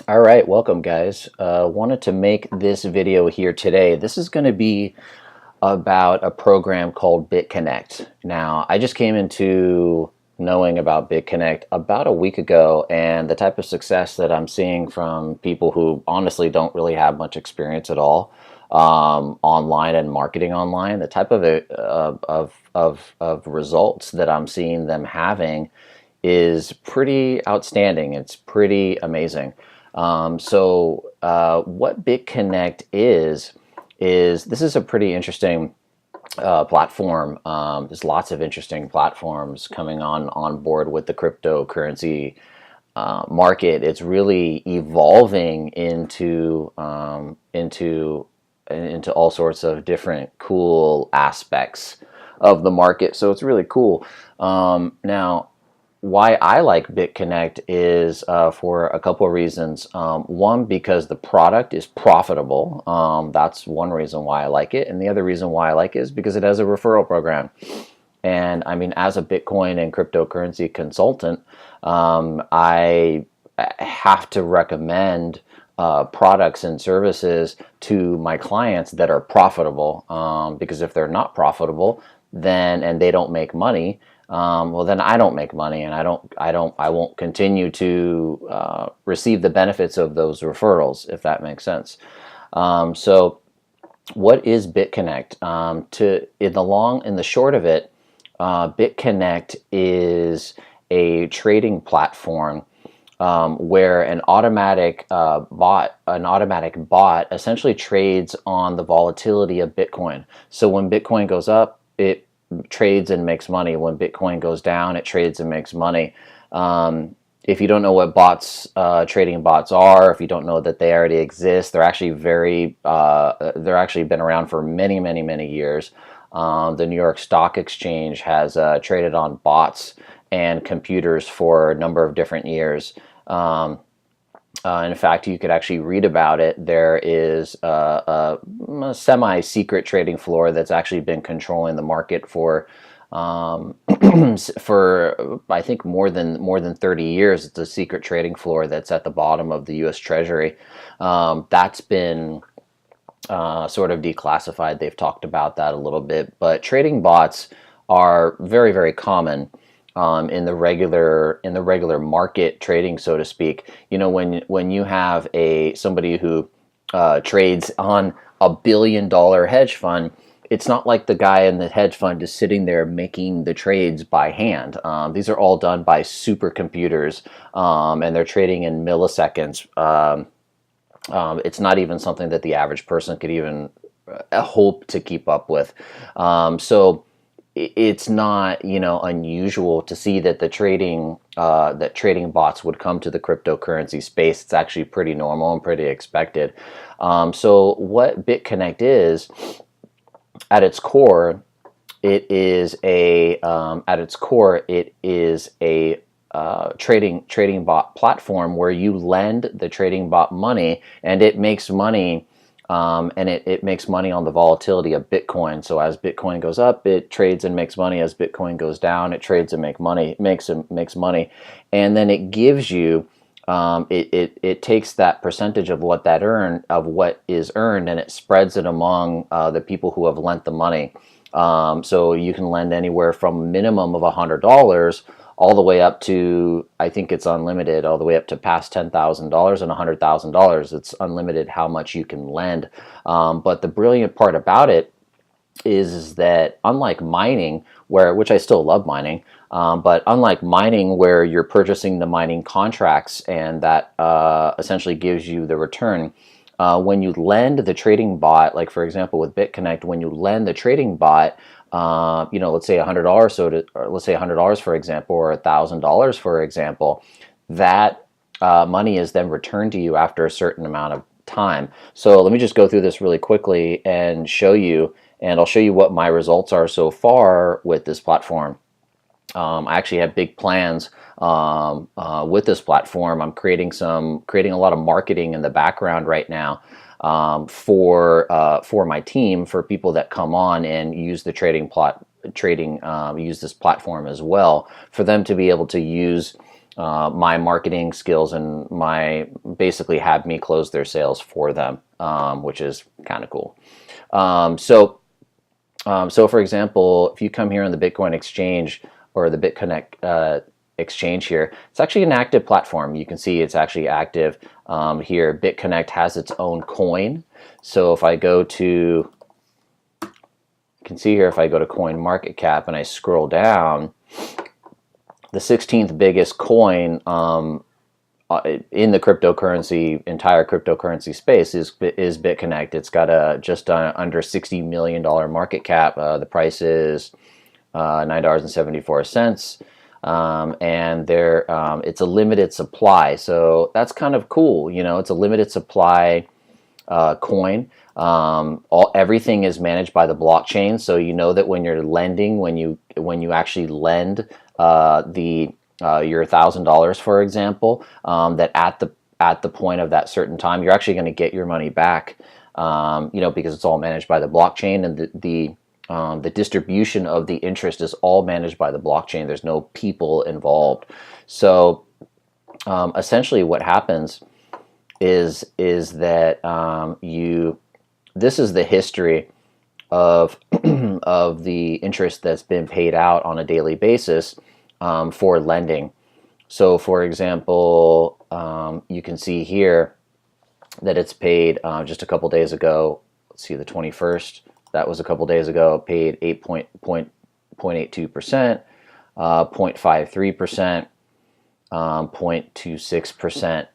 All right, welcome guys. Wanted to make this video here today. This is going to be about a program called Bitconnect. Now, I just came into knowing about Bitconnect about a week ago, and the type of success that I'm seeing from people who honestly don't really have much experience at all online and marketing online, the type of results that I'm seeing them having is pretty outstanding. It's pretty amazing. What Bitconnect is this is a pretty interesting platform. There's lots of interesting platforms coming on board with the cryptocurrency market. It's really evolving into all sorts of different cool aspects of the market. So it's really cool. Now, why I like Bitconnect is for a couple of reasons. One, because the product is profitable. That's one reason why I like it. And the other reason why I like it is because it has a referral program. And I mean, as a Bitcoin and cryptocurrency consultant, I have to recommend products and services to my clients that are profitable. Because if they're not profitable, then and they don't make money, well, then I don't make money, and I won't continue to receive the benefits of those referrals, if that makes sense. So, what is Bitconnect? In the short of it, Bitconnect is a trading platform where an automatic bot essentially trades on the volatility of Bitcoin. So when Bitcoin goes up, it trades and makes money. When Bitcoin goes down, it trades and makes money. If you don't know what trading bots are, if you don't know that they already exist, they're actually they're actually been around for many, many, many years. The New York Stock Exchange has traded on bots and computers for a number of different years. In fact, you could actually read about it. There is a semi-secret trading floor that's actually been controlling the market for for I think more than 30 years. It's a secret trading floor that's at the bottom of the U.S. Treasury. That's been sort of declassified. They've talked about that a little bit, but trading bots are very, very common in the regular market trading, so to speak. You know, when you have somebody who trades on $1 billion hedge fund, it's not like the guy in the hedge fund is sitting there making the trades by hand. These are all done by supercomputers, and they're trading in milliseconds. It's not even something that the average person could even hope to keep up with. So it's not, unusual to see that trading bots would come to the cryptocurrency space. It's actually pretty normal and pretty expected. So what Bitconnect is, at its core, it is a trading bot platform where you lend the trading bot money, and it makes money. And it makes money on the volatility of Bitcoin. So as Bitcoin goes up, it trades and makes money. As Bitcoin goes down, it trades and makes money. And then it gives you, it takes that percentage of what is earned, and it spreads it among the people who have lent the money. So you can lend anywhere from a minimum of $100 all the way up to, I think it's unlimited, all the way up to past $10,000 and $100,000. It's unlimited how much you can lend. But the brilliant part about it is that unlike mining, which I still love mining, but unlike mining where you're purchasing the mining contracts and that essentially gives you the return, when you lend the trading bot, like for example with Bitconnect, when you lend the trading bot, let's say $100, let's say $100 for example, or $1,000 for example, that money is then returned to you after a certain amount of time. So let me just go through this really quickly and show you, and I'll show you what my results are so far with this platform. I actually have big plans with this platform. I'm creating a lot of marketing in the background right now for my team, for people that come on and use the use this platform as well, for them to be able to use my marketing skills and basically have me close their sales for them, which is kind of cool. So for example, if you come here on the Bitcoin exchange or the Bitconnect exchange here, it's actually an active platform. You can see it's actually active here. Bitconnect has its own coin. So if I go to, you can see here, if I go to coin market cap and I scroll down, the 16th biggest coin in the entire cryptocurrency space is Bitconnect. It's got a just under $60 million market cap. The price is $9.74. And it's a limited supply, so that's kind of cool. It's a limited supply coin. Everything is managed by the blockchain, so that when you're lending, when you actually lend your $1,000, for example, that at the point of that certain time, you're actually going to get your money back. Because it's all managed by the blockchain, and the distribution of the interest is all managed by the blockchain. There's no people involved. So essentially, what happens is that this is the history of of the interest that's been paid out on a daily basis for lending. So, for example, you can see here that it's paid just a couple days ago. Let's see, the 21st. That was a couple days ago. Paid 8.82%, 0.53%, 0.26%.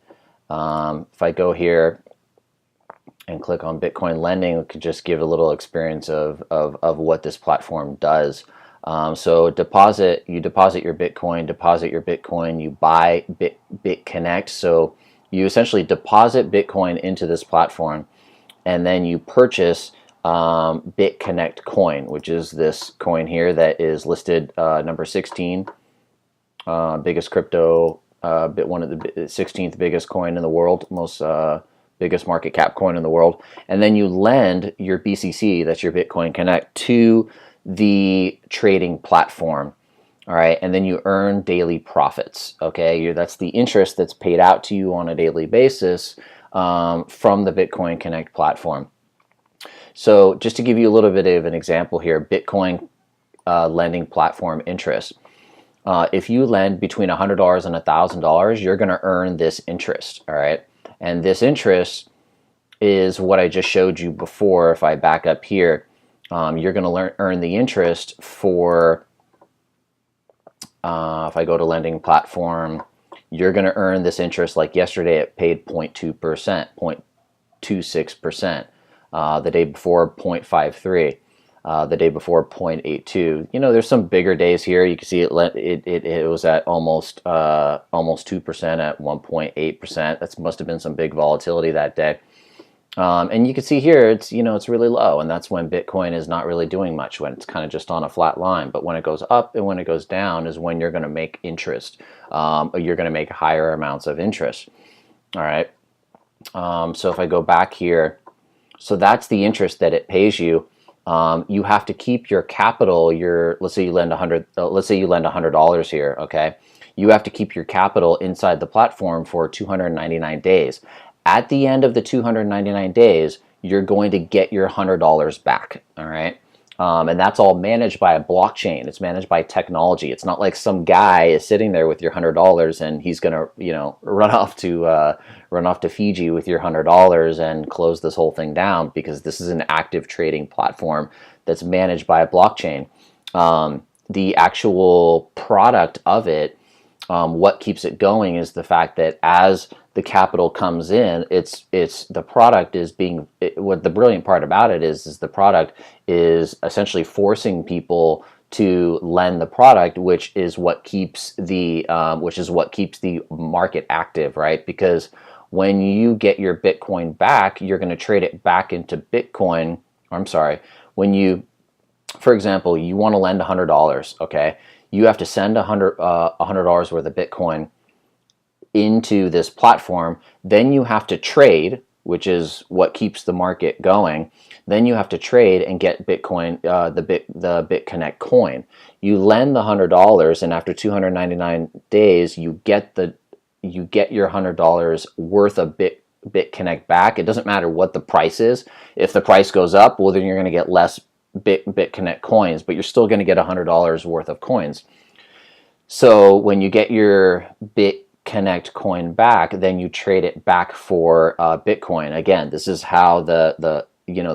If I go here and click on Bitcoin lending, we could just give a little experience of what this platform does. So you deposit your Bitcoin, you buy Bitconnect. So you essentially deposit Bitcoin into this platform, and then you purchase Bitconnect coin, which is this coin here that is listed number 16, biggest crypto, one of the 16th biggest coin in the world, biggest market cap coin in the world. And then you lend your BCC, that's your Bitcoin Connect, to the trading platform. All right, and then you earn daily profits. Okay, that's the interest that's paid out to you on a daily basis from the Bitcoin Connect platform. So just to give you a little bit of an example here, Bitcoin lending platform interest. If you lend between $100 and $1,000, you're going to earn this interest. All right, and this interest is what I just showed you before. If I back up here, you're going to earn the interest for. If I go to lending platform, you're going to earn this interest. Like yesterday, it paid 0.2%, 0.26%. The day before, 0.53. The day before, 0.82. There's some bigger days here. You can see it was at almost 2% at 1.8%. That must have been some big volatility that day. And you can see here, it's really low, and that's when Bitcoin is not really doing much, when it's kind of just on a flat line. But when it goes up and when it goes down is when you're going to make interest. You're going to make higher amounts of interest. All right. So if I go back here, so that's the interest that it pays you. You have to keep your capital. Let's say you lend $100 here. Okay. You have to keep your capital inside the platform for 299 days. At the end of the 299 days, you're going to get your $100 back, all right? And that's all managed by a blockchain. It's managed by technology. It's not like some guy is sitting there with your $100 and he's going to, run off to Fiji with your $100 and close this whole thing down, because this is an active trading platform that's managed by a blockchain. The actual product of it, what keeps it going is the fact that as the capital comes in, the product is being. What the brilliant part about it is the product is essentially forcing people to lend the product, which is what keeps the market active, right? Because when you get your Bitcoin back, you're going to trade it back into Bitcoin. I'm sorry, for example, you want to lend $100, okay? You have to send $100 worth of Bitcoin into this platform. Then you have to trade, which is what keeps the market going. Then you have to trade and get Bitcoin, the Bitconnect coin. You lend the $100, and after 299 days, you get your $100 worth of Bitconnect back. It doesn't matter what the price is. If the price goes up, well, then you're going to get less Bitconnect coins, but you're still going to get $100 worth of coins. So when you get your Bitconnect coin back, then you trade it back for Bitcoin. Again, this is how the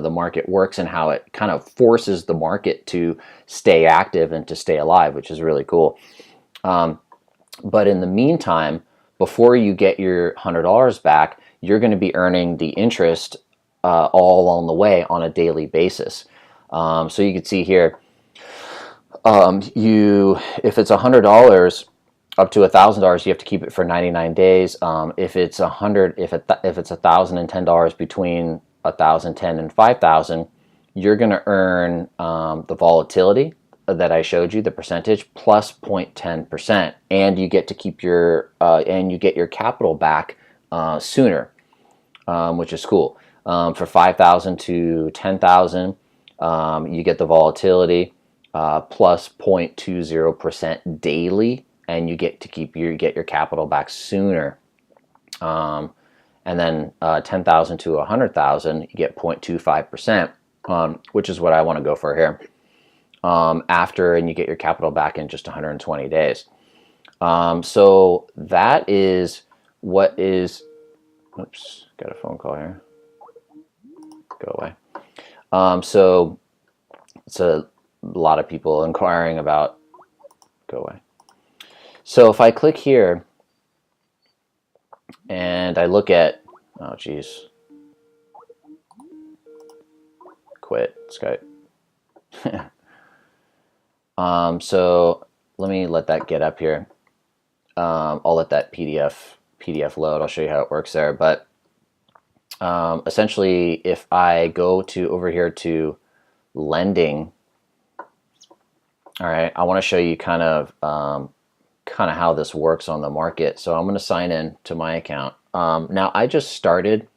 market works, and how it kind of forces the market to stay active and to stay alive, which is really cool. But in the meantime, before you get your $100 back, you're going to be earning the interest all along the way on a daily basis. So you can see here, if it's $100 up to $1,000, you have to keep it for 99 days. If it's $1,010 between 1,010 and 5,000, you're going to earn the volatility that I showed you, the percentage, plus 0.10%, and you get to keep your you get your capital back sooner, which is cool. For 5,000 to 10,000, you get the volatility plus 0.20% daily, and you get to get your capital back sooner. And then 10,000 to 100,000, you get 0.25%, which is what I want to go for here. And you get your capital back in just 120 days. So that is what is. Oops, got a phone call here. Go away. So it's a lot of people inquiring about. Go away. So if I click here and I look at, oh geez, quit Skype. So let me let that get up here. I'll let that PDF load. I'll show you how it works there. But essentially, if I go over here to lending, all right, I want to show you kind of how this works on the market. So I'm going to sign in to my account. Now I just started,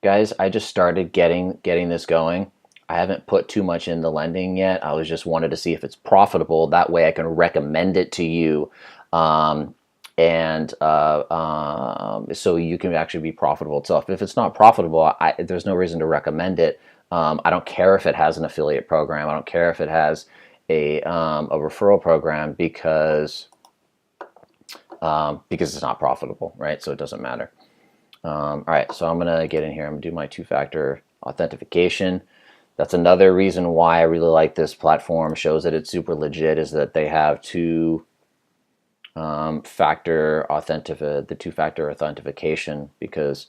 guys. I just started getting this going. I haven't put too much in the lending yet. I was just wanted to see if it's profitable. That way I can recommend it to you, so you can actually be profitable itself. If it's not profitable, there's no reason to recommend it. I don't care if it has an affiliate program. I don't care if it has a referral program, because it's not profitable, right? So it doesn't matter. All right, so I'm gonna get in here. I'm gonna do my two-factor authentication. That's another reason why I really like this platform. Shows that it's super legit, is that they have the two-factor authentication, because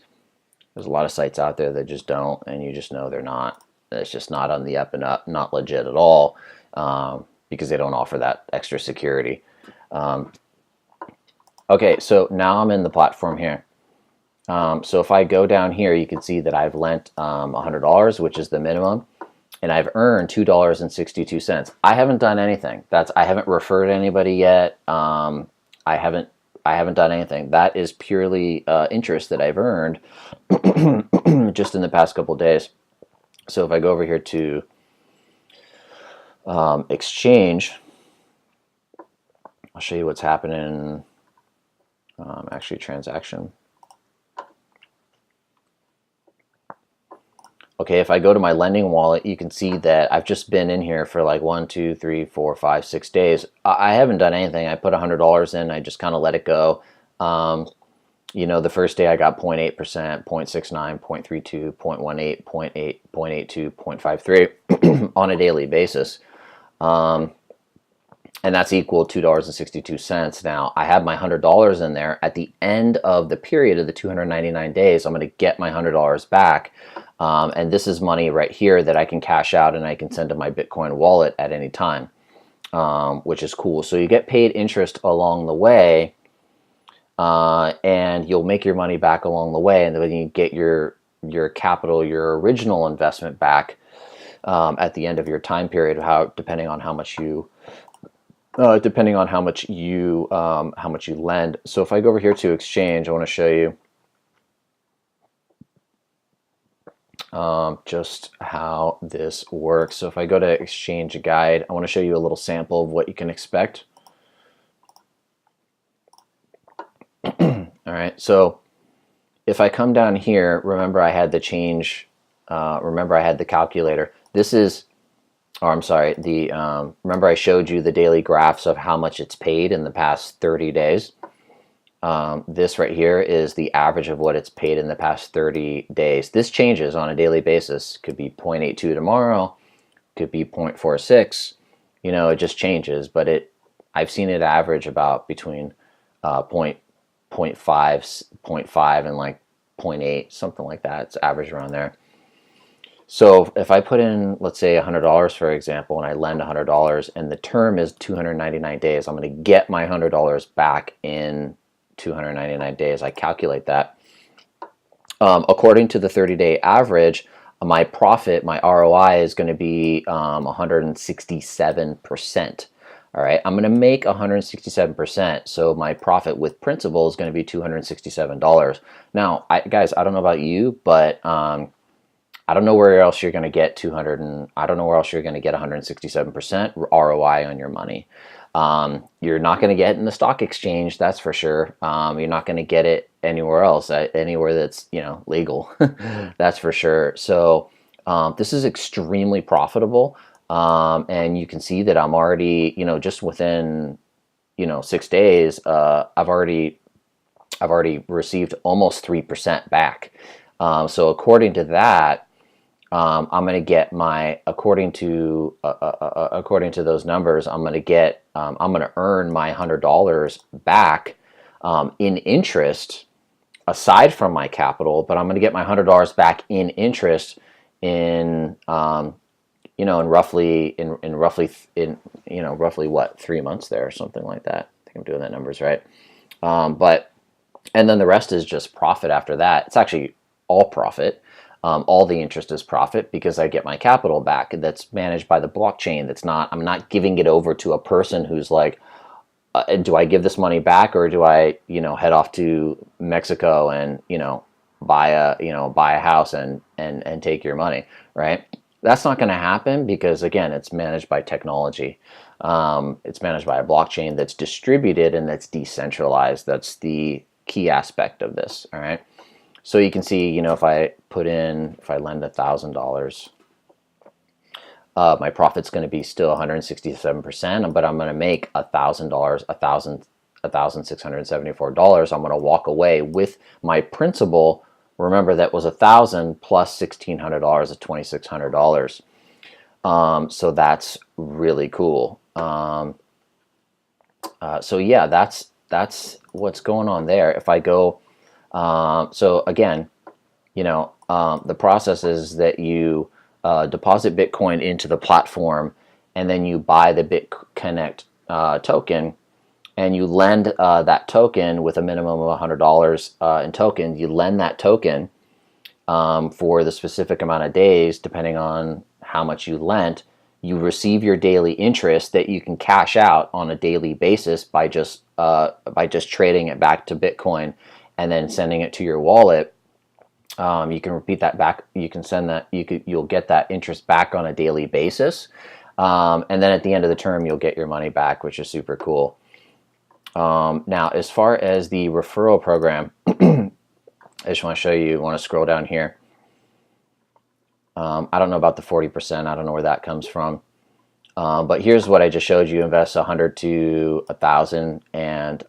there's a lot of sites out there that just don't, and you just know they're not. It's just not on the up and up, not legit at all, because they don't offer that extra security. Okay, so now I'm in the platform here. So if I go down here, you can see that I've lent $100, which is the minimum, and I've earned $2.62. I haven't done anything. I haven't referred anybody yet. I haven't done anything. That is purely interest that I've earned just in the past couple days. So if I go over here to exchange, I'll show you what's happening. Actually, transaction. Okay, if I go to my lending wallet, you can see that I've just been in here for like 1, 2, 3, 4, 5, 6 days. I haven't done anything. I put $100 in. I just kind of let it go. The first day I got 0.8%, 0.69, 0.32, 0.18, 0.8, 0.82, 0.53 on a daily basis. And that's equal to $2.62. Now, I have my $100 in there. At the end of the period of the 299 days, I'm going to get my $100 back. And this is money right here that I can cash out and I can send to my Bitcoin wallet at any time, which is cool. So you get paid interest along the way, and you'll make your money back along the way. And then you get your capital, your original investment back at the end of your time period, depending on how much you lend. So if I go over here to exchange, I want to show you. just how this works. So if I go to Exchange Guide, I want to show you a little sample of what you can expect. All right, so if I come down here, remember I had the change, remember I had the calculator. This is, or I'm sorry, remember I showed you the daily graphs of how much it's paid in the past 30 days. This right here is the average of what it's paid in the past 30 days. This changes on a daily basis. Could be 0.82 tomorrow, could be 0.46. You know, it just changes, but I've seen it average about between 0.5 and like 0.8, something like that. It's average around there. So if I put in, let's say $100 for example, and I lend $100 and the term is 299 days, I'm going to get my $100 back in 299 days. I calculate that. According to the 30-day average, my profit, my ROI is going to be 167%. All right, I'm going to make 167%, so my profit with principal is going to be $267. Now, guys, I don't know about you, but I don't know where else you're going to get I don't know where else you're going to get 167% ROI on your money. You're not going to get it in the stock exchange, that's for sure. You're not going to get it anywhere else, anywhere that's, you know, legal. That's for sure. So this is extremely profitable. And you can see that I'm already, you know, just within, you know, 6 days, I've already received almost 3% back. So according to that, I'm going to get according to those numbers, I'm going to earn my $100 back in interest, aside from my capital. But I'm going to get my $100 back in interest in you know, in roughly what, 3 months there or something like that. I think I'm doing that numbers right. And then the rest is just profit after that. It's actually all profit. All the interest is profit because I get my capital back. That's managed by the blockchain. I'm not giving it over to a person who's like, do I give this money back, or do I, you know, head off to Mexico and, you know, buy a house and take your money, right? That's not going to happen because, again, it's managed by technology. It's managed by a blockchain that's distributed and that's decentralized. That's the key aspect of this, all right? So you can see, you know, if I lend $1,000, my profit's going to be still 167%, but I'm going to make $1,000, $1,674. I'm going to walk away with my principal. Remember, that was $1,000 plus $1,600 at $2,600. So that's really cool. So yeah, that's what's going on there. If I go, so again, you know, the process is that you deposit Bitcoin into the platform, and then you buy the Bitconnect token, and you lend that token with a minimum of $100 in tokens. You lend that token for the specific amount of days, depending on how much you lent. You receive your daily interest that you can cash out on a daily basis by just trading it back to Bitcoin and then sending it to your wallet. You can repeat that back. You can send that. You'll get that interest back on a daily basis, and then at the end of the term, you'll get your money back, which is super cool. Now, as far as the referral program, I just want to show you. Want to scroll down here. I don't know about the 40%. I don't know where that comes from. But here's what I just showed you. Invest 100 to 1,000, and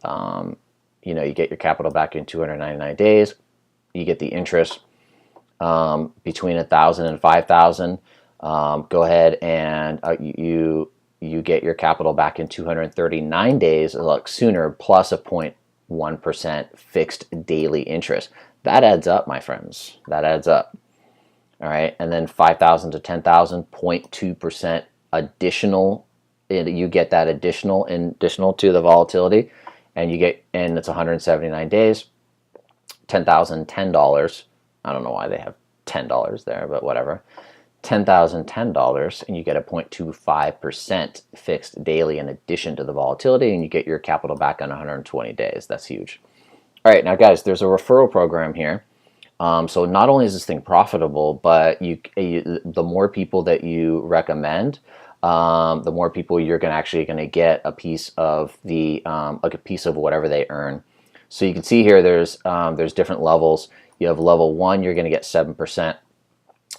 you know, you get your capital back in 299 days. You get the interest between 1,000 and 5,000. Go ahead and you get your capital back in 239 days, a lot sooner, plus a 0.1% fixed daily interest. That adds up, my friends. That adds up. All right, and then 5,000 to 10,000, 0.2% additional. You get that additional to the volatility, and it's 179 days. 10,000, $10. I don't know why they have $10 there, but whatever. 10,000, $10, and you get a 0.25% fixed daily in addition to the volatility, and you get your capital back on 120 days. That's huge. All right, now guys, there's a referral program here. So not only is this thing profitable, but the more people that you recommend, the more people you're actually going to get a piece of like a piece of whatever they earn. So you can see here there's different levels. You have level 1, you're going to get 7%.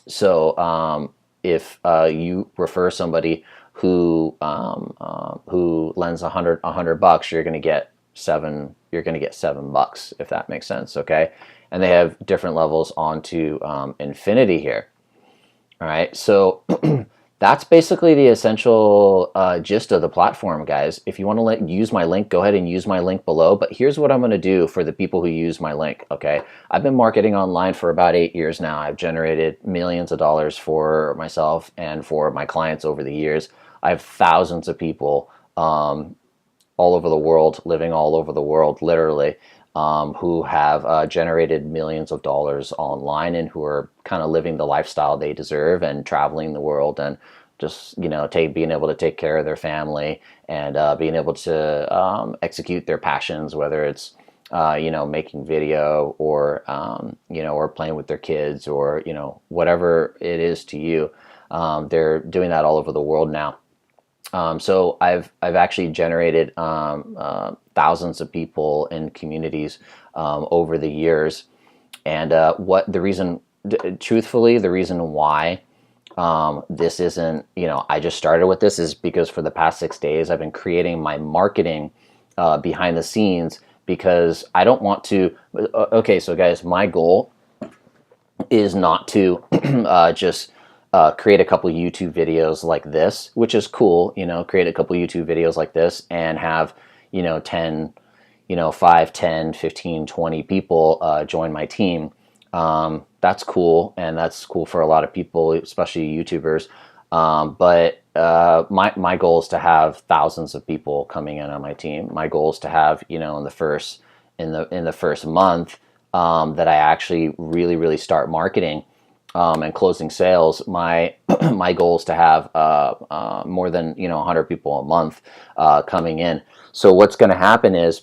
So if you refer somebody who lends $100, you're going to get $7, if that makes sense. Okay, and they have different levels onto infinity here. All right, so that's basically the essential gist of the platform, guys. If you want to use my link, go ahead and use my link below. But here's what I'm going to do for the people who use my link, okay? I've been marketing online for about 8 years now. I've generated millions of dollars for myself and for my clients over the years. I have thousands of people all over the world, living all over the world, literally, who have generated millions of dollars online and who are kind of living the lifestyle they deserve and traveling the world and just, being able to take care of their family and being able to execute their passions, whether it's, making video or, or playing with their kids or, whatever it is to you. They're doing that all over the world now. So I've actually generated thousands of people in communities over the years, and truthfully, the reason why this isn't, I just started with this is because for the past 6 days I've been creating my marketing behind the scenes because I don't want to. Okay, so guys, my goal is not to just create a couple YouTube videos like this, which is cool, create a couple YouTube videos like this and have, 10, 5, 10, 15, 20 people join my team. That's cool. And that's cool for a lot of people, especially YouTubers. But my goal is to have thousands of people coming in on my team. My goal is to have, in the first month, that I actually really start marketing and closing sales. My my goal is to have more than 100 people a month coming in. So what's going to happen is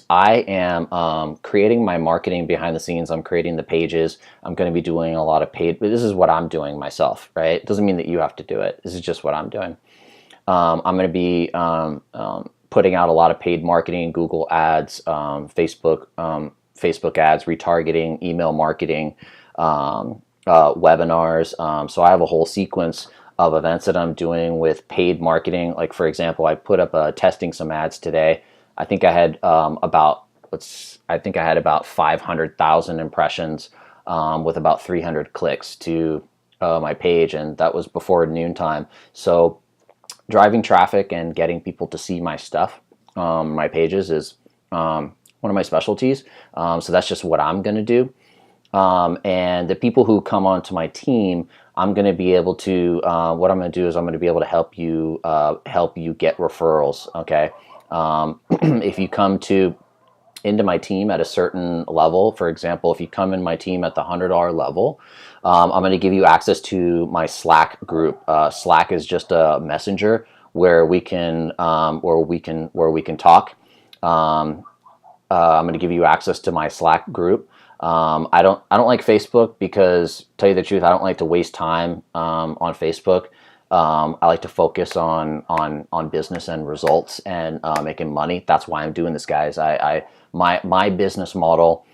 I am creating my marketing behind the scenes. I'm creating the pages. I'm going to be doing a lot of paid. But this is what I'm doing myself, right? It doesn't mean that you have to do it. This is just what I'm doing. I'm going to be putting out a lot of paid marketing, Google ads, Facebook ads, retargeting, email marketing, webinars. So I have a whole sequence of events that I'm doing with paid marketing. Like, for example, I put up testing some ads today. I think I had about 500,000 impressions with about 300 clicks to my page, and that was before noontime. So driving traffic and getting people to see my stuff, my pages, is one of my specialties. So that's just what I'm going to do. And the people who come onto my team, I'm going to be able to, what I'm going to do is I'm going to be able to help you get referrals. Okay. If you come into my team at a certain level, for example, if you come in my team at the $100 level, I'm going to give you access to my Slack group. Slack is just a messenger where we can talk. I'm going to give you access to my Slack group. I don't like Facebook because, to tell you the truth, I don't like to waste time on Facebook. I like to focus on business and results and making money. That's why I'm doing this, guys. My business model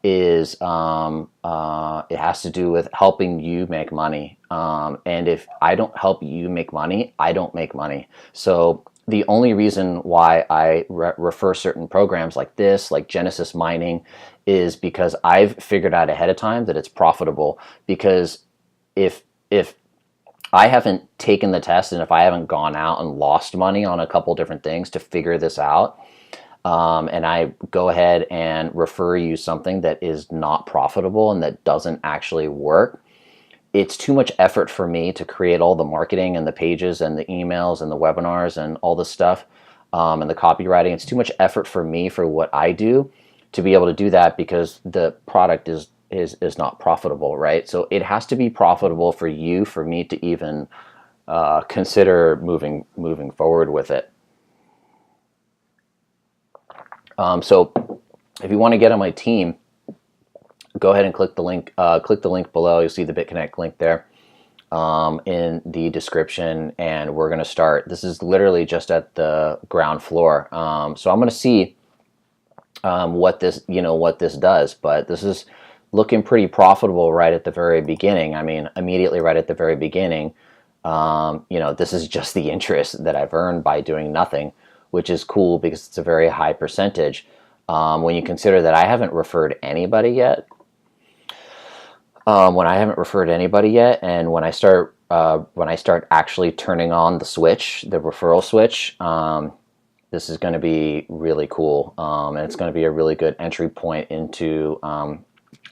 is it has to do with helping you make money. And if I don't help you make money, I don't make money. So the only reason why I refer certain programs like this, like Genesis Mining, is because I've figured out ahead of time that it's profitable. Because if I haven't taken the test and if I haven't gone out and lost money on a couple different things to figure this out, and I go ahead and refer you something that is not profitable and that doesn't actually work, it's too much effort for me to create all the marketing and the pages and the emails and the webinars and all this stuff, and the copywriting. It's too much effort for me for what I do to be able to do that, because the product is not profitable, right? So it has to be profitable for you, for me to even consider moving forward with it. So if you want to get on my team, go ahead and click the link. Click the link below. You'll see the Bitconnect link there in the description, and we're going to start. This is literally just at the ground floor. So I'm going to see what this does, but this is looking pretty profitable right at the very beginning. I mean, immediately right at the very beginning. This is just the interest that I've earned by doing nothing, which is cool because it's a very high percentage. When you consider that I haven't referred anybody yet, and when I start actually turning on the switch, the referral switch, this is going to be really cool, and it's going to be a really good entry point into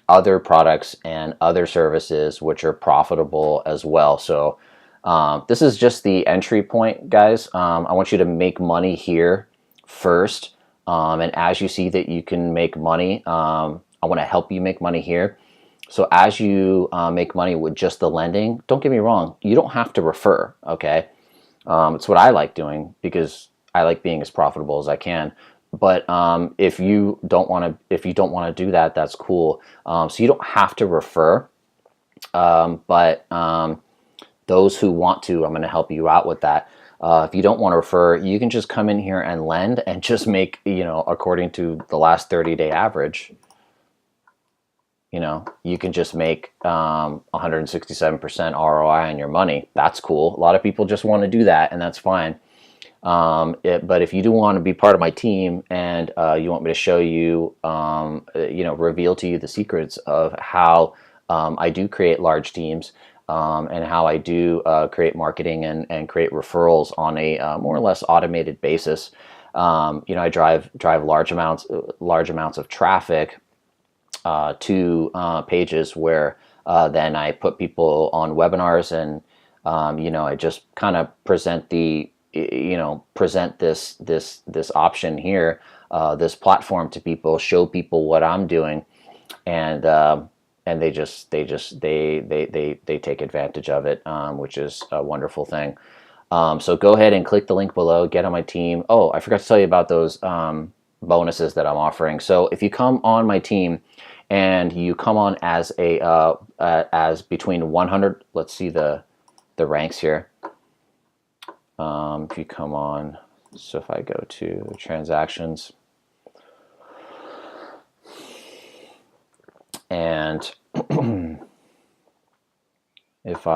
other products and other services which are profitable as well. So this is just the entry point, guys. I want you to make money here first, and as you see that you can make money, I want to help you make money here. So as you make money with just the lending, don't get me wrong, you don't have to refer, okay? It's what I like doing because I like being as profitable as I can. But if you don't want to do that, that's cool. So you don't have to refer, but those who want to, I'm going to help you out with that. If you don't want to refer, you can just come in here and lend and just make, according to the last 30-day average, you can just make 167% ROI on your money. That's cool. A lot of people just want to do that, and that's fine. But if you do want to be part of my team and you want me to show you, reveal to you the secrets of how I do create large teams, and how I do create marketing and create referrals on a more or less automated basis. I drive large amounts of traffic to pages where then I put people on webinars, and I just kind of present this option here, this platform to people, show people what I'm doing, and they take advantage of it, which is a wonderful thing. So go ahead and click the link below, get on my team. Oh, I forgot to tell you about those bonuses that I'm offering. So if you come on my team and you come on as as between 100, let's see the ranks here. If you come on, so if I go to transactions, and if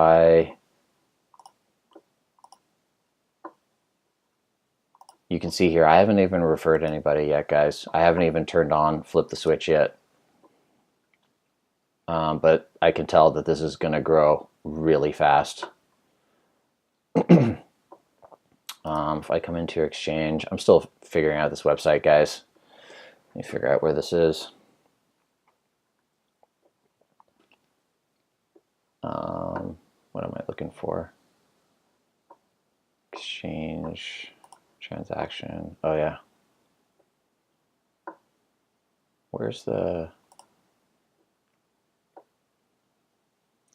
you can see here, I haven't even referred anybody yet, guys. I haven't even turned on flip the switch yet. But I can tell that this is going to grow really fast. If I come into your exchange, I'm still figuring out this website, guys. Let me figure out where this is. What am I looking for? Exchange, transaction. Oh yeah. Where's the...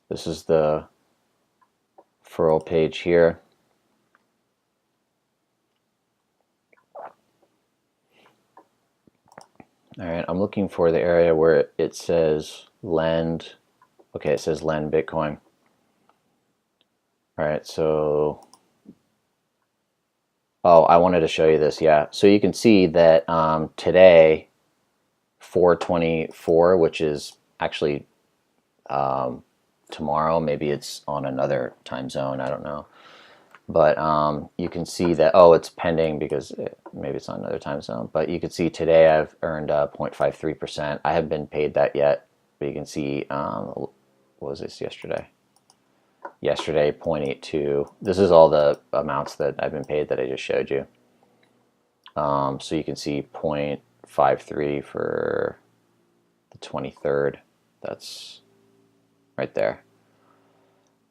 This is the referral page here. All right, I'm looking for the area where it says lend. Okay, it says lend Bitcoin. All right, so, oh, I wanted to show you this, yeah. So you can see that today, 4/24, which is actually tomorrow, maybe it's on another time zone, I don't know. But you can see that, oh, it's pending because maybe it's on another time zone. But you can see today I've earned 0.53%. I haven't been paid that yet, but you can see, what was this yesterday? Yesterday, 0.82. This is all the amounts that I've been paid that I just showed you. So you can see 0.53 for the 23rd. That's right there.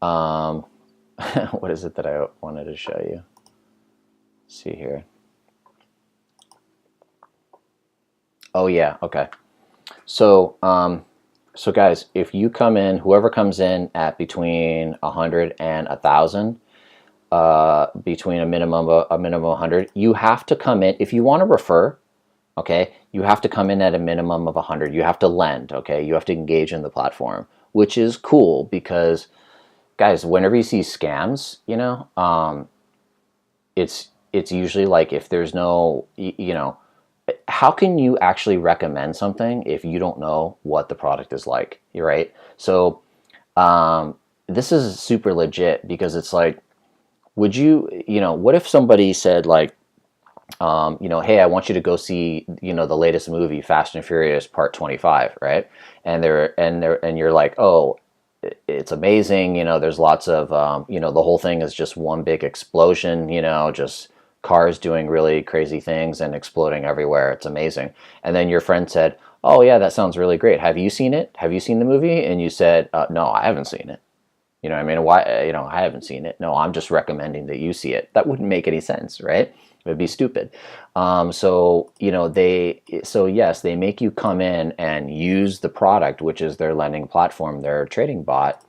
What is it that I wanted to show you? Let's see here. Oh yeah, okay. So so guys, if you come in, whoever comes in at between 100 and 1,000, between a minimum of 100, you have to come in. If you want to refer, Okay, you have to come in at a minimum of 100. You have to lend. Okay, you have to engage in the platform, which is cool because, guys, whenever you see scams, it's usually like if there's no, how can you actually recommend something if you don't know what the product is like? You're right. So um, this is super legit because it's like, would you, what if somebody said like, hey, I want you to go see, the latest movie, Fast and Furious Part 25, right? And you're like, oh, it's amazing. There's lots of, the whole thing is just one big explosion. Just cars doing really crazy things and exploding everywhere. It's amazing. And then your friend said, oh yeah, that sounds really great. Have you seen it? Have you seen the movie? And you said, no, I haven't seen it. What I mean? Why, I haven't seen it. No, I'm just recommending that you see it. That wouldn't make any sense, right? It would be stupid. So yes, they make you come in and use the product, which is their lending platform, their trading bot,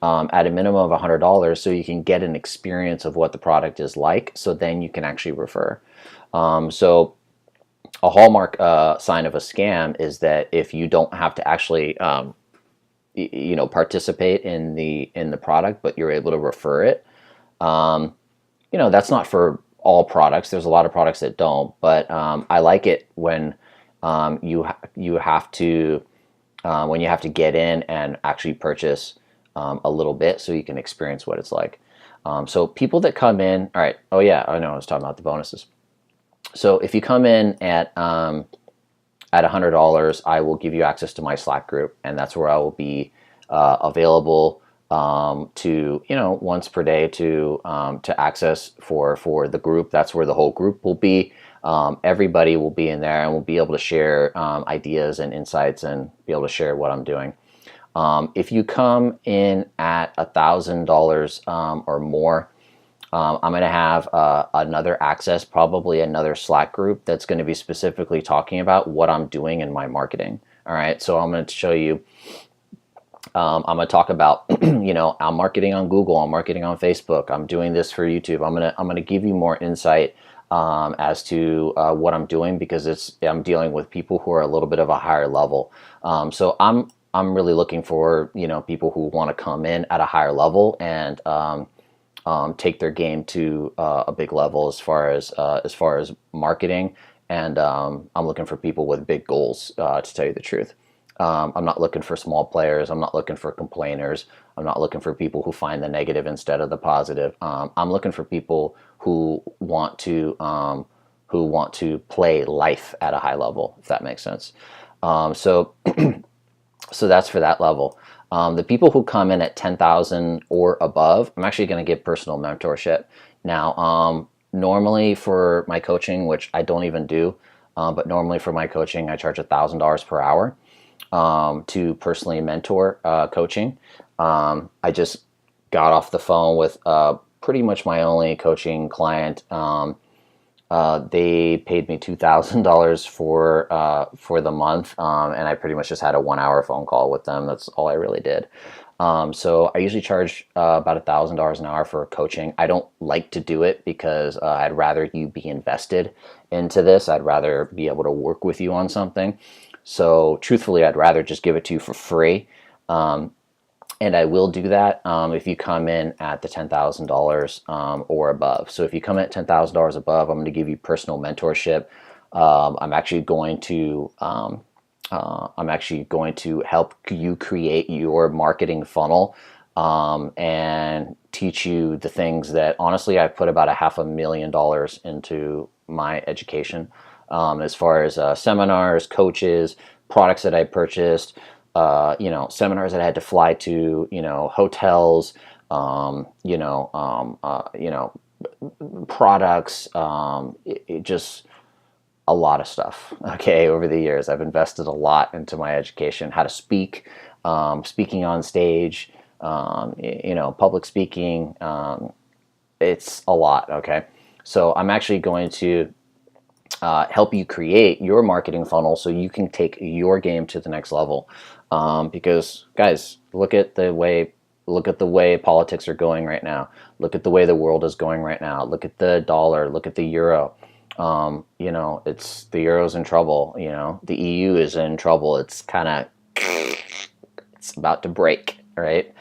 at a minimum of $100 so you can get an experience of what the product is like. So then you can actually refer. So a hallmark sign of a scam is that if you don't have to actually participate in the product, but you're able to refer it. That's not for all products. There's a lot of products that don't, but I like it when you have to get in and actually purchase a little bit so you can experience what it's like. So people that come in, all right. Oh yeah, I know. I was talking about the bonuses. So if you come in at $100, I will give you access to my Slack group, and that's where I will be available to once per day to access for the group. That's where the whole group will be. Everybody will be in there, and we'll be able to share ideas and insights, and be able to share what I'm doing. If you come in at $1,000 or more, I'm going to have another access, probably another Slack group that's going to be specifically talking about what I'm doing in my marketing. All right, so I'm going to show you. I'm going to talk about, I'm marketing on Google, I'm marketing on Facebook, I'm doing this for YouTube. I'm going to give you more insight as to what I'm doing, because I'm dealing with people who are a little bit of a higher level. So I'm really looking for people who want to come in at a higher level and take their game to a big level as far as marketing, and I'm looking for people with big goals. To tell you the truth, I'm not looking for small players. I'm not looking for complainers. I'm not looking for people who find the negative instead of the positive. I'm looking for people who want to play life at a high level, if that makes sense. So so that's for that level. The people who come in at 10,000 or above, I'm actually going to give personal mentorship. Now, normally for my coaching, which I don't even do, but normally for my coaching, I charge $1,000 per hour to personally mentor coaching. I just got off the phone with pretty much my only coaching client. They paid me $2,000 for the month, and I pretty much just had a 1 hour phone call with them. That's all I really did. So I usually charge about $1,000 an hour for coaching. I don't like to do it because I'd rather you be invested into this. I'd rather be able to work with you on something. So truthfully, I'd rather just give it to you for free. And I will do that if you come in at the $10,000 or above. So if you come in at $10,000 above, I'm going to give you personal mentorship. I'm actually going to help you create your marketing funnel and teach you the things that, honestly, I've put about $500,000 into my education, as far as seminars, coaches, products that I purchased. Seminars that I had to fly to, hotels, products, just a lot of stuff. Okay, over the years, I've invested a lot into my education, how to speak, speaking on stage, public speaking. It's a lot. Okay, so I'm actually going to help you create your marketing funnel so you can take your game to the next level. Because guys, look at the way politics are going right now. Look at the way the world is going right now. Look at the dollar. Look at the euro. You know, it's the euro's in trouble. You know, the EU is in trouble. It's kind of it's about to break, right?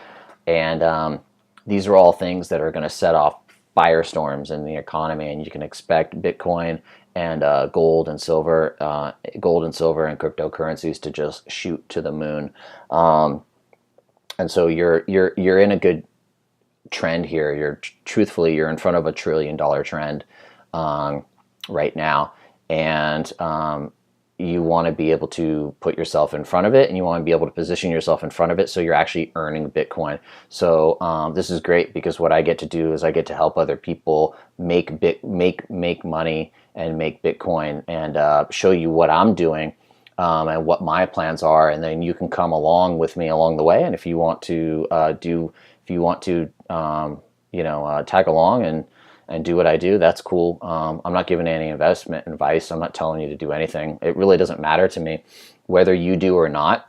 And these are all things that are going to set off firestorms in the economy, and you can expect Bitcoin and gold and silver and cryptocurrencies to just shoot to the moon. And so you're in a good trend here. Truthfully, you're in front of $1 trillion trend right now, and you want to be able to put yourself in front of it, and you want to be able to position yourself in front of it so you're actually earning Bitcoin. So this is great because what I get to do is I get to help other people make money and make Bitcoin, and show you what I'm doing and what my plans are, and then you can come along with me along the way. And if you want to tag along and do what I do, that's cool. I'm not giving any investment advice. I'm not telling you to do anything. It really doesn't matter to me whether you do or not.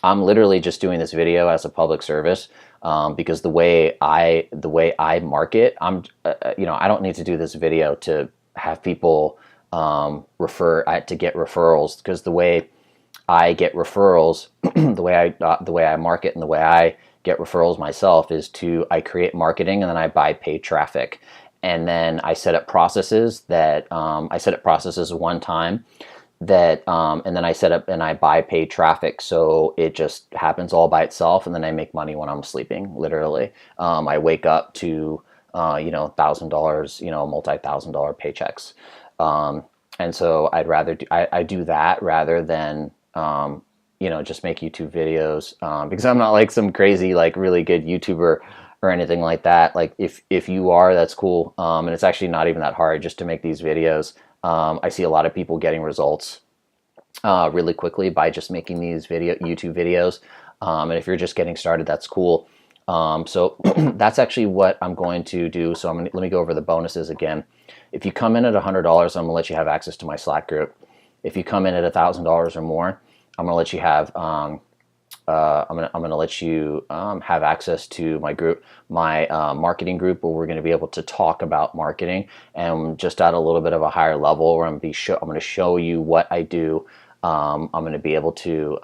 I'm literally just doing this video as a public service because the way I market, I don't need to do this video to have people to get referrals, because the way I get referrals, the way I market and the way I get referrals myself is I create marketing and then I buy paid traffic. And then I set up processes one time and then I set up and I buy paid traffic. So it just happens all by itself. And then I make money when I'm sleeping, literally. I wake up to, $1,000, multi-$1,000 paychecks. And so I do that rather than, just make YouTube videos, because I'm not like some crazy, like really good YouTuber or anything like that. Like if you are, that's cool. And it's actually not even that hard just to make these videos. I see a lot of people getting results really quickly by just making these YouTube videos. And if you're just getting started, that's cool. So that's actually what I'm going to do. So let me go over the bonuses again. If you come in at $100, I'm gonna let you have access to my Slack group. If you come in at $1,000 or more, I'm gonna let you have have access to my group, my marketing group, where we're going to be able to talk about marketing and just at a little bit of a higher level. Where I'm going to show you what I do. I'm going to be able to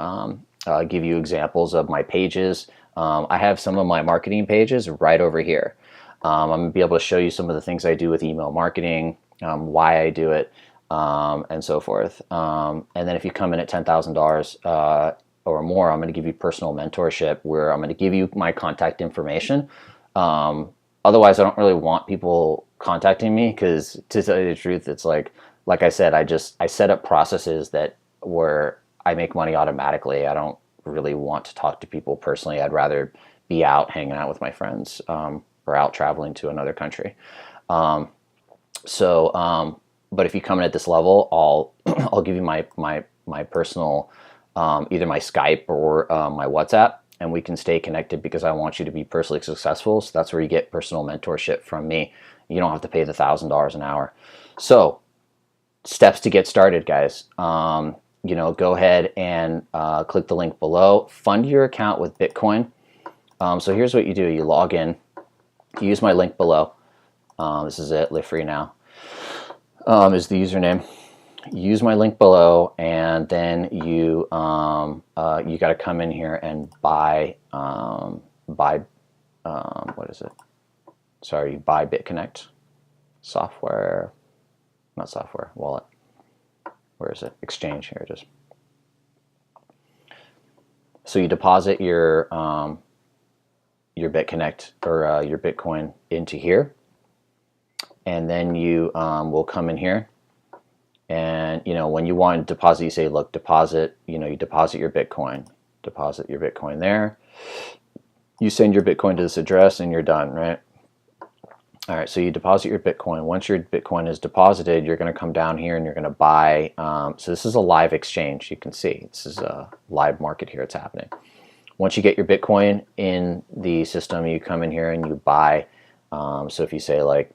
give you examples of my pages. I have some of my marketing pages right over here. I'm going to be able to show you some of the things I do with email marketing, why I do it, and so forth. And then if you come in at $10,000 or more, I'm going to give you personal mentorship, where I'm going to give you my contact information. Otherwise, I don't really want people contacting me, because to tell you the truth, it's like I said, I set up processes where I make money automatically. I don't really want to talk to people personally. I'd rather be out hanging out with my friends, or out traveling to another country. But if you come in at this level, I'll give you my personal, either my Skype or my WhatsApp, and we can stay connected, because I want you to be personally successful. So that's where you get personal mentorship from me. You don't have to pay the $1,000 an hour. So steps to get started, guys. Go ahead and click the link below. Fund your account with Bitcoin. So here's what you do. You log in. You use my link below. This is it. Live free now. Is the username. Use my link below, and then you got to come in here and buy what is it? Sorry, you buy Bitconnect wallet. Where is it? Exchange. Here it is. So you deposit your Bitconnect or your Bitcoin into here, and then you will come in here. And when you want to deposit, you say, look, deposit. You deposit your Bitcoin. Deposit your Bitcoin there. You send your Bitcoin to this address, and you're done, right? All right. So you deposit your Bitcoin. Once your Bitcoin is deposited, you're going to come down here and you're going to buy. So this is a live exchange. You can see this is a live market here. It's happening. Once you get your Bitcoin in the system, you come in here and you buy. So if you say, like,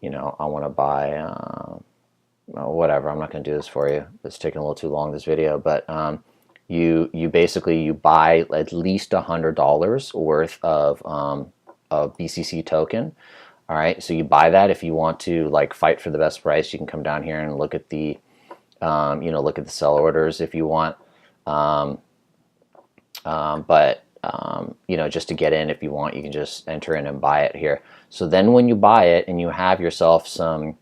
I want to buy. Whatever, I'm not going to do this for you. It's taking a little too long, this video, but you basically buy at least $100 worth of BCC token. All right, so you buy that. If you want to like fight for the best price, you can come down here and look at the look at the sell orders if you want. But just to get in, if you want, you can just enter in and buy it here. So then when you buy it and you have yourself some,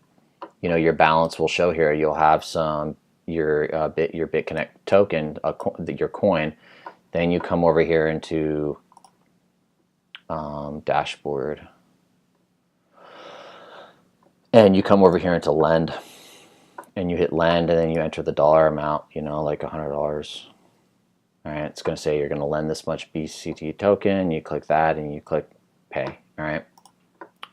your balance will show here. You'll have some your Bitconnect token, your coin. Then you come over here into dashboard, and you come over here into lend, and you hit lend, and then you enter the dollar amount. Like $100. All right, it's going to say you're going to lend this much BCT token. You click that and you click pay. All right,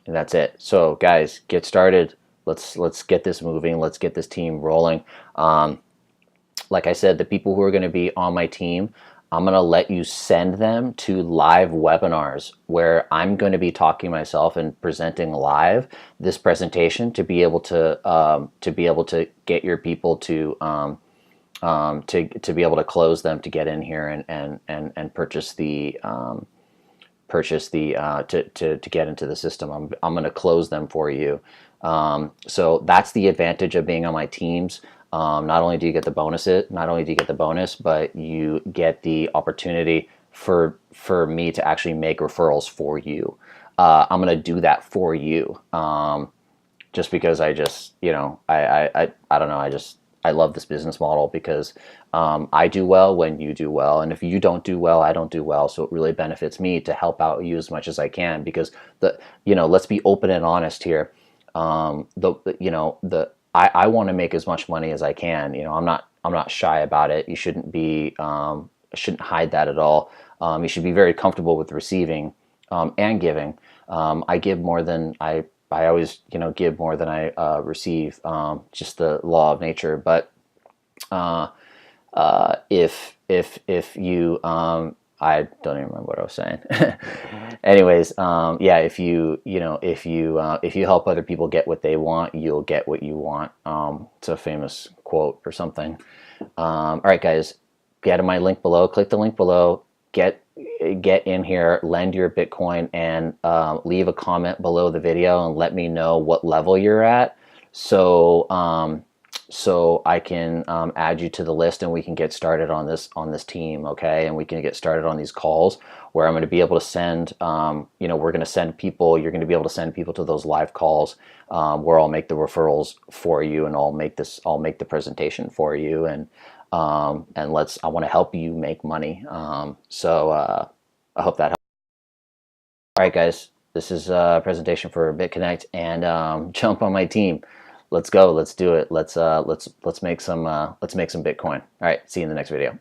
and that's it. So guys, get started. Let's get this moving. Let's get this team rolling. Like I said, the people who are going to be on my team, I'm going to let you send them to live webinars where I'm going to be talking myself and presenting live this presentation to be able to get your people to be able to close them to get in here and purchase the to get into the system. I'm going to close them for you. So that's the advantage of being on my teams. Not only do you get the bonus, but you get the opportunity for me to actually make referrals for you. I'm going to do that for you. Just because I just, I don't know, I love this business model because I do well when you do well, and if you don't do well, I don't do well. So it really benefits me to help out you as much as I can, because let's be open and honest here. I want to make as much money as I can. I'm not shy about it. You shouldn't be shouldn't hide that at all. You should be very comfortable with receiving and giving. I give more than I always, give more than I receive, just the law of nature. But if you, I don't even remember what I was saying. Anyways, yeah, if you help other people get what they want, you'll get what you want. It's a famous quote or something. All right, guys, get to my link below. Click the link below. Get in here, lend your Bitcoin, and leave a comment below the video and let me know what level you're at, so I can add you to the list and we can get started on this team, okay? And we can get started on these calls where I'm going to be able to send, we're going to send people. You're going to be able to send people to those live calls where I'll make the referrals for you, and I'll make the presentation for you, and I want to help you make money. So I hope that helps. All right, guys, this is a presentation for Bitconnect, and jump on my team. Let's go. Let's do it. Let's make some Bitcoin. All right. See you in the next video.